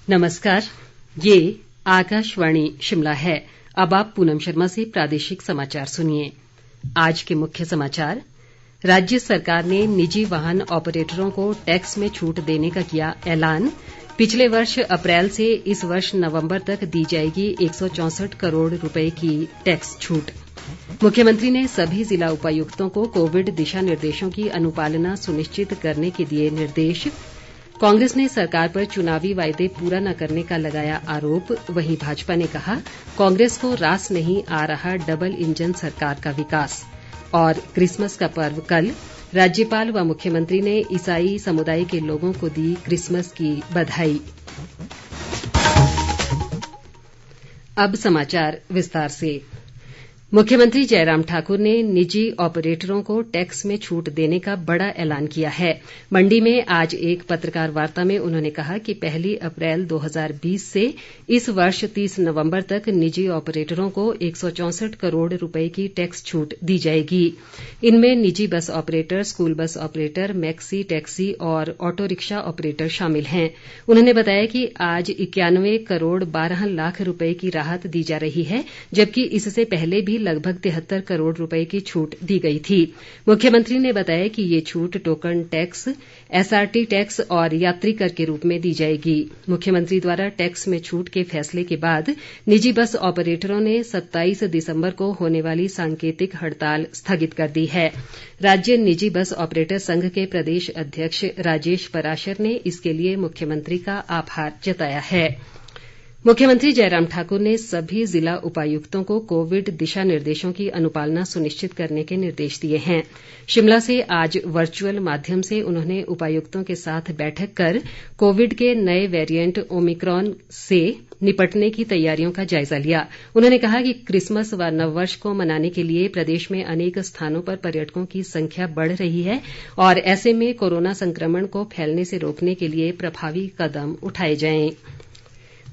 नमस्कार, ये आकाशवाणी शिमला है। अब आप पूनम शर्मा से प्रादेशिक समाचार सुनिए। आज के मुख्य समाचार। राज्य सरकार ने निजी वाहन ऑपरेटरों को टैक्स में छूट देने का किया ऐलान। पिछले वर्ष अप्रैल से इस वर्ष नवंबर तक दी जाएगी 164 करोड़ रुपए की टैक्स छूट। मुख्यमंत्री ने सभी जिला उपायुक्तों को कोविड दिशा निर्देशों की अनुपालना सुनिश्चित करने के दिए निर्देश। कांग्रेस ने सरकार पर चुनावी वायदे पूरा न करने का लगाया आरोप। वहीं भाजपा ने कहा, कांग्रेस को रास नहीं आ रहा डबल इंजन सरकार का विकास। और क्रिसमस का पर्व कल, राज्यपाल व मुख्यमंत्री ने ईसाई समुदाय के लोगों को दी क्रिसमस की बधाई। अब समाचार विस्तार से। मुख्यमंत्री जयराम ठाकुर ने निजी ऑपरेटरों को टैक्स में छूट देने का बड़ा ऐलान किया है। मंडी में आज एक पत्रकार वार्ता में उन्होंने कहा कि 1 अप्रैल 2020 से इस वर्ष 30 नवंबर तक निजी ऑपरेटरों को 164 करोड़ रुपए की टैक्स छूट दी जाएगी। इनमें निजी bus operator, school bus operator, maxi taxi और ऑटो रिक्शा ऑपरेटर शामिल हैं। उन्होंने बताया कि आज 91 करोड़ 12 लाख रुपए की राहत दी जा रही है, जबकि इससे पहले भी लगभग 73 करोड़ रुपए की छूट दी गई थी। मुख्यमंत्री ने बताया कि ये छूट टोकन टैक्स, एसआरटी टैक्स और यात्री कर के रूप में दी जाएगी। मुख्यमंत्री द्वारा टैक्स में छूट के फैसले के बाद निजी बस ऑपरेटरों ने 27 दिसंबर को होने वाली सांकेतिक हड़ताल स्थगित कर दी है। राज्य निजी बस ऑपरेटर संघ के प्रदेश अध्यक्ष राजेश पराशर ने इसके लिए मुख्यमंत्री का आभार जताया है। मुख्यमंत्री जयराम ठाकुर ने सभी जिला उपायुक्तों को कोविड दिशा निर्देशों की अनुपालना सुनिश्चित करने के निर्देश दिए हैं। शिमला से आज वर्चुअल माध्यम से उन्होंने उपायुक्तों के साथ बैठक कर कोविड के नए वेरिएंट ओमिक्रॉन से निपटने की तैयारियों का जायजा लिया। उन्होंने कहा कि क्रिसमस व नववर्ष को मनाने के लिए प्रदेश में अनेक स्थानों पर पर्यटकों की संख्या बढ़ रही है और ऐसे में कोरोना संक्रमण को फैलने से रोकने के लिए प्रभावी कदम उठाए जाएं।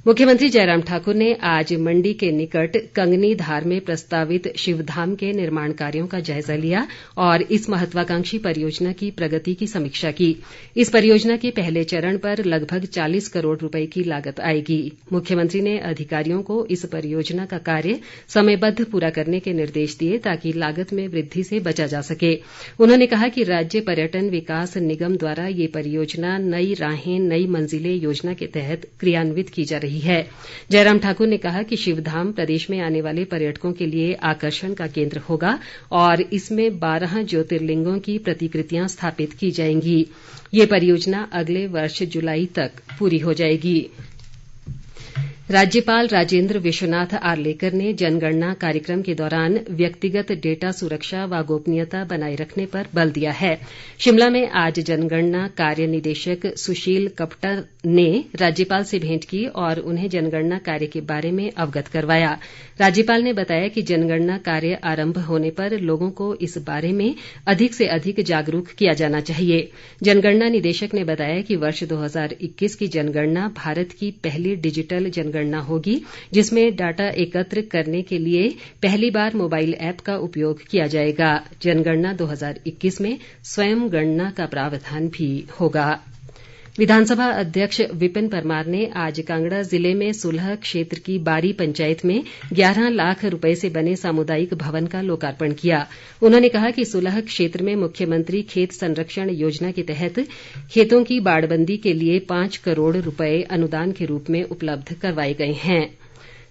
मुख्यमंत्री जयराम ठाकुर ने आज मंडी के निकट कंगनी धार में प्रस्तावित शिवधाम के निर्माण कार्यों का जायजा लिया और इस महत्वाकांक्षी परियोजना की प्रगति की समीक्षा की। इस परियोजना के पहले चरण पर लगभग 40 करोड़ रुपए की लागत आएगी। मुख्यमंत्री ने अधिकारियों को इस परियोजना का कार्य समयबद्ध पूरा करने के निर्देश दिए ताकि लागत में वृद्धि से बचा जा सके। उन्होंने कहा कि राज्य पर्यटन विकास निगम द्वारा ये परियोजना नई राहें नई मंजिलें योजना के तहत क्रियान्वित की जा रही है। जयराम ठाकुर ने कहा कि शिवधाम प्रदेश में आने वाले पर्यटकों के लिए आकर्षण का केंद्र होगा और इसमें 12 ज्योतिर्लिंगों की प्रतिकृतियां स्थापित की जाएंगी। ये परियोजना अगले वर्ष जुलाई तक पूरी हो जाएगी। राज्यपाल राजेंद्र विश्वनाथ आर्लेकर ने जनगणना कार्यक्रम के दौरान व्यक्तिगत डेटा सुरक्षा व गोपनीयता बनाए रखने पर बल दिया है। शिमला में आज जनगणना कार्य निदेशक सुशील कपटा ने राज्यपाल से भेंट की और उन्हें जनगणना कार्य के बारे में अवगत करवाया। राज्यपाल ने बताया कि जनगणना कार्य आरंभ होने पर लोगों को इस बारे में अधिक से अधिक जागरूक किया जाना चाहिए। जनगणना निदेशक ने बताया कि वर्ष 2021 की जनगणना भारत की पहली डिजिटल जनगणना होगी, जिसमें डाटा एकत्र करने के लिए पहली बार मोबाइल ऐप का उपयोग किया जाएगा। जनगणना 2021 में स्वयं गणना का प्रावधान भी होगा। विधानसभा अध्यक्ष विपिन परमार ने आज कांगड़ा जिले में सुलह क्षेत्र की बारी पंचायत में 11 लाख रुपए से बने सामुदायिक भवन का लोकार्पण किया। उन्होंने कहा कि सुलह क्षेत्र में मुख्यमंत्री खेत संरक्षण योजना के तहत खेतों की बाड़बंदी के लिए 5 करोड़ रुपए अनुदान के रूप में उपलब्ध करवाए गए हैं।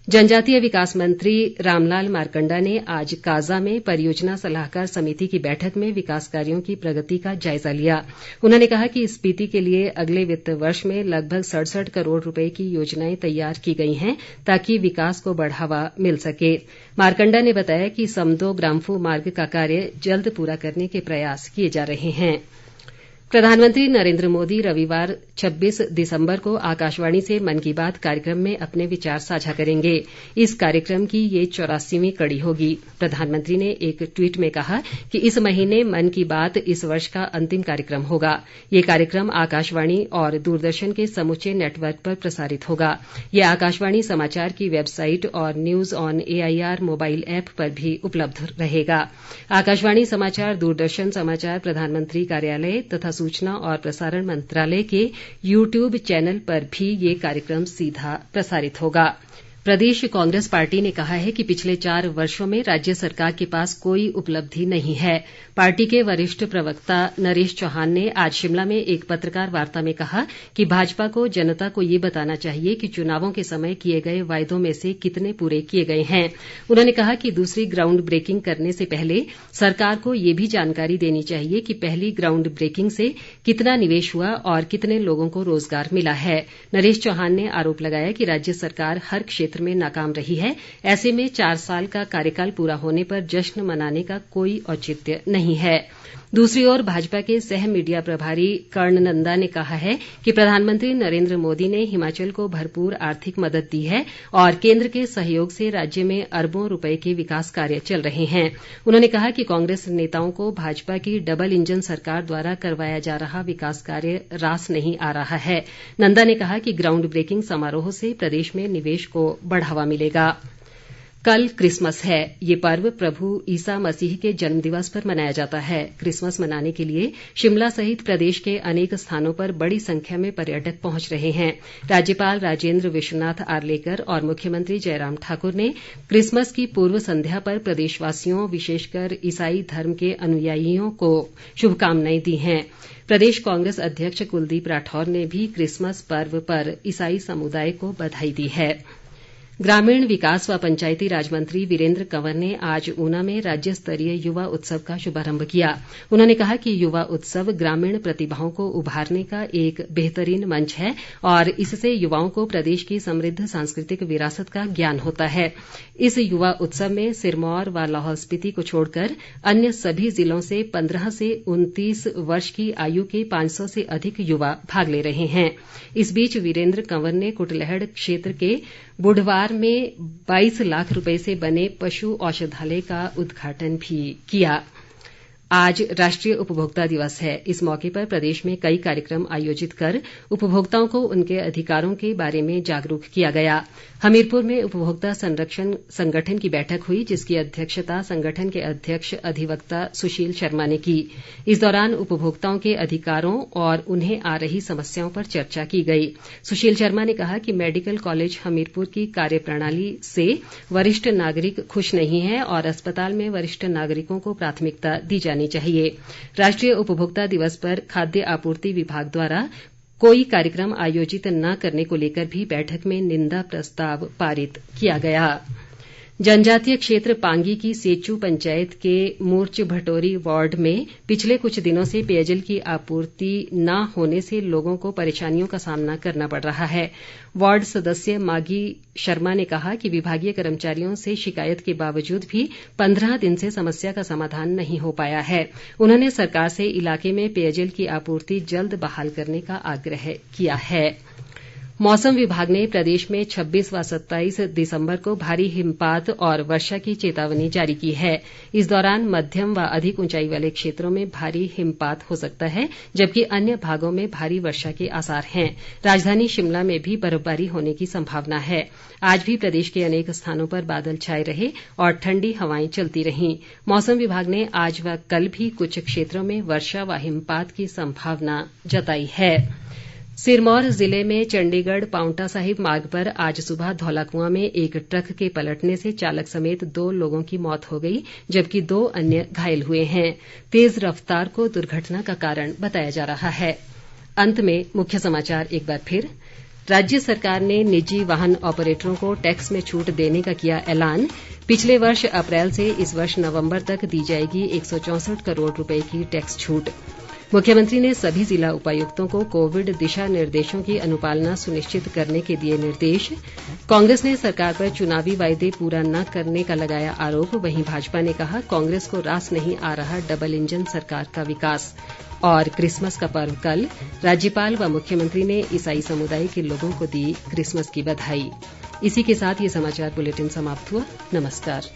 जनजातीय विकास मंत्री रामलाल मारकंडा ने आज काजा में परियोजना सलाहकार समिति की बैठक में विकास कार्यों की प्रगति का जायजा लिया। उन्होंने कहा कि स्पीति के लिए अगले वित्त वर्ष में लगभग 67 करोड़ रुपए की योजनाएं तैयार की गई हैं ताकि विकास को बढ़ावा मिल सके। मारकंडा ने बताया कि समदो ग्राम्फू मार्ग का कार्य जल्द पूरा करने के प्रयास किए जा रहे हैं। प्रधानमंत्री नरेंद्र मोदी रविवार 26 दिसंबर को आकाशवाणी से मन की बात कार्यक्रम में अपने विचार साझा करेंगे। इस कार्यक्रम की ये 84वीं कड़ी होगी। प्रधानमंत्री ने एक ट्वीट में कहा कि इस महीने मन की बात इस वर्ष का अंतिम कार्यक्रम होगा। ये कार्यक्रम आकाशवाणी और दूरदर्शन के समूचे नेटवर्क पर प्रसारित होगा। ये आकाशवाणी समाचार की वेबसाइट और news on AIR mobile app पर भी उपलब्ध रहेगा। आकाशवाणी समाचार, दूरदर्शन समाचार, प्रधानमंत्री कार्यालय तथा सूचना और प्रसारण मंत्रालय के यूट्यूब चैनल पर भी ये कार्यक्रम सीधा प्रसारित होगा। प्रदेश कांग्रेस पार्टी ने कहा है कि पिछले 4 वर्षों में राज्य सरकार के पास कोई उपलब्धि नहीं है। पार्टी के वरिष्ठ प्रवक्ता नरेश चौहान ने आज शिमला में एक पत्रकार वार्ता में कहा कि भाजपा को जनता को ये बताना चाहिए कि चुनावों के समय किए गए वायदों में से कितने पूरे किए गए हैं। उन्होंने कहा कि दूसरी ग्राउंड ब्रेकिंग करने से पहले सरकार को ये भी जानकारी देनी चाहिए कि पहली ग्राउंड ब्रेकिंग से कितना निवेश हुआ और कितने लोगों को रोजगार मिला है। नरेश चौहान ने आरोप लगाया कि राज्य सरकार हर क्षेत्र में नाकाम रही है। ऐसे में 4 साल का कार्यकाल पूरा होने पर जश्न मनाने का कोई औचित्य नहीं है। दूसरी ओर भाजपा के सह मीडिया प्रभारी कर्ण नंदा ने कहा है कि प्रधानमंत्री नरेंद्र मोदी ने हिमाचल को भरपूर आर्थिक मदद दी है और केंद्र के सहयोग से राज्य में अरबों रुपए के विकास कार्य चल रहे हैं। उन्होंने कहा कि कांग्रेस नेताओं को भाजपा की डबल इंजन सरकार द्वारा करवाया जा रहा विकास कार्य रास नहीं आ रहा है। नंदा ने कहा कि ग्राउंड ब्रेकिंग समारोह से प्रदेश में निवेश को बढ़ावा मिलेगा। कल क्रिसमस है। ये पर्व प्रभु ईसा मसीह के जन्मदिवस पर मनाया जाता है। क्रिसमस मनाने के लिए शिमला सहित प्रदेश के अनेक स्थानों पर बड़ी संख्या में पर्यटक पहुंच रहे हैं। राज्यपाल राजेंद्र विश्वनाथ आर्लेकर और मुख्यमंत्री जयराम ठाकुर ने क्रिसमस की पूर्व संध्या पर प्रदेशवासियों, विशेषकर ईसाई धर्म के अनुयायियों को शुभकामनाएं दी हैं। प्रदेश कांग्रेस अध्यक्ष कुलदीप राठौर ने भी क्रिसमस पर्व पर ईसाई समुदाय को बधाई दी है। ग्रामीण विकास व पंचायती राज मंत्री वीरेंद्र कंवर ने आज ऊना में राज्य स्तरीय युवा उत्सव का शुभारंभ किया। उन्होंने कहा कि युवा उत्सव ग्रामीण प्रतिभाओं को उभारने का एक बेहतरीन मंच है और इससे युवाओं को प्रदेश की समृद्ध सांस्कृतिक विरासत का ज्ञान होता है। इस युवा उत्सव में सिरमौर व लाहौल स्पीति को छोड़कर अन्य सभी जिलों से 15 से 29 वर्ष की आयु के 500 से अधिक युवा भाग ले रहे हैं। इस बीच वीरेंद्र कंवर ने कुटलैहड़ क्षेत्र के बुढ़वार में 22 लाख रुपए से बने पशु औषधालय का उद्घाटन भी किया। आज राष्ट्रीय उपभोक्ता दिवस है। इस मौके पर प्रदेश में कई कार्यक्रम आयोजित कर उपभोक्ताओं को उनके अधिकारों के बारे में जागरूक किया गया। हमीरपुर में उपभोक्ता संरक्षण संगठन की बैठक हुई, जिसकी अध्यक्षता संगठन के अध्यक्ष अधिवक्ता सुशील शर्मा ने की। इस दौरान उपभोक्ताओं के अधिकारों और उन्हें आ रही समस्याओं पर चर्चा की गई। सुशील शर्मा ने कहा कि मेडिकल कॉलेज हमीरपुर की कार्यप्रणाली से वरिष्ठ नागरिक खुश नहीं है और अस्पताल में वरिष्ठ नागरिकों को प्राथमिकता दी जानी चाहिए। राष्ट्रीय उपभोक्ता दिवस पर खाद्य आपूर्ति विभाग द्वारा कोई कार्यक्रम आयोजित न करने को लेकर भी बैठक में निंदा प्रस्ताव पारित किया गया। जनजातीय क्षेत्र पांगी की सेचू पंचायत के मूर्च भटोरी वार्ड में पिछले कुछ दिनों से पेयजल की आपूर्ति न होने से लोगों को परेशानियों का सामना करना पड़ रहा है। वार्ड सदस्य मागी शर्मा ने कहा कि विभागीय कर्मचारियों से शिकायत के बावजूद भी 15 दिन से समस्या का समाधान नहीं हो पाया है। उन्होंने सरकार से इलाके में पेयजल की आपूर्ति जल्द बहाल करने का आग्रह किया है। मौसम विभाग ने प्रदेश में 26 व 27 दिसंबर को भारी हिमपात और वर्षा की चेतावनी जारी की है। इस दौरान मध्यम व अधिक ऊंचाई वाले क्षेत्रों में भारी हिमपात हो सकता है, जबकि अन्य भागों में भारी वर्षा के आसार हैं। राजधानी शिमला में भी बर्फबारी होने की संभावना है। आज भी प्रदेश के अनेक स्थानों पर बादल छाए रहे और ठंडी हवाएं चलती रहीं। मौसम विभाग ने आज व कल भी कुछ क्षेत्रों में वर्षा व हिमपात की संभावना जताई है। सिरमौर जिले में चंडीगढ़ पांवटा साहिब मार्ग पर आज सुबह धौलाकुआं में एक ट्रक के पलटने से चालक समेत 2 लोगों की मौत हो गई, जबकि 2 अन्य घायल हुए हैं। तेज रफ्तार को दुर्घटना का कारण बताया जा रहा है। अंत में मुख्य समाचार एक बार फिर। राज्य सरकार ने निजी वाहन ऑपरेटरों को टैक्स में छूट देने का किया ऐलान। पिछले वर्ष अप्रैल से इस वर्ष नवंबर तक दी जाएगी 164 करोड़ रुपए की टैक्स छूट। मुख्यमंत्री ने सभी जिला उपायुक्तों को कोविड दिशा निर्देशों की अनुपालना सुनिश्चित करने के दिए निर्देश। कांग्रेस ने सरकार पर चुनावी वायदे पूरा न करने का लगाया आरोप। वहीं भाजपा ने कहा कांग्रेस को रास नहीं आ रहा डबल इंजन सरकार का विकास। और क्रिसमस का पर्व कल, राज्यपाल व मुख्यमंत्री ने ईसाई समुदाय के लोगों को दी क्रिसमस की बधाई। इसी के साथ ये समाचार बुलेटिन समाप्त हुआ। नमस्कार।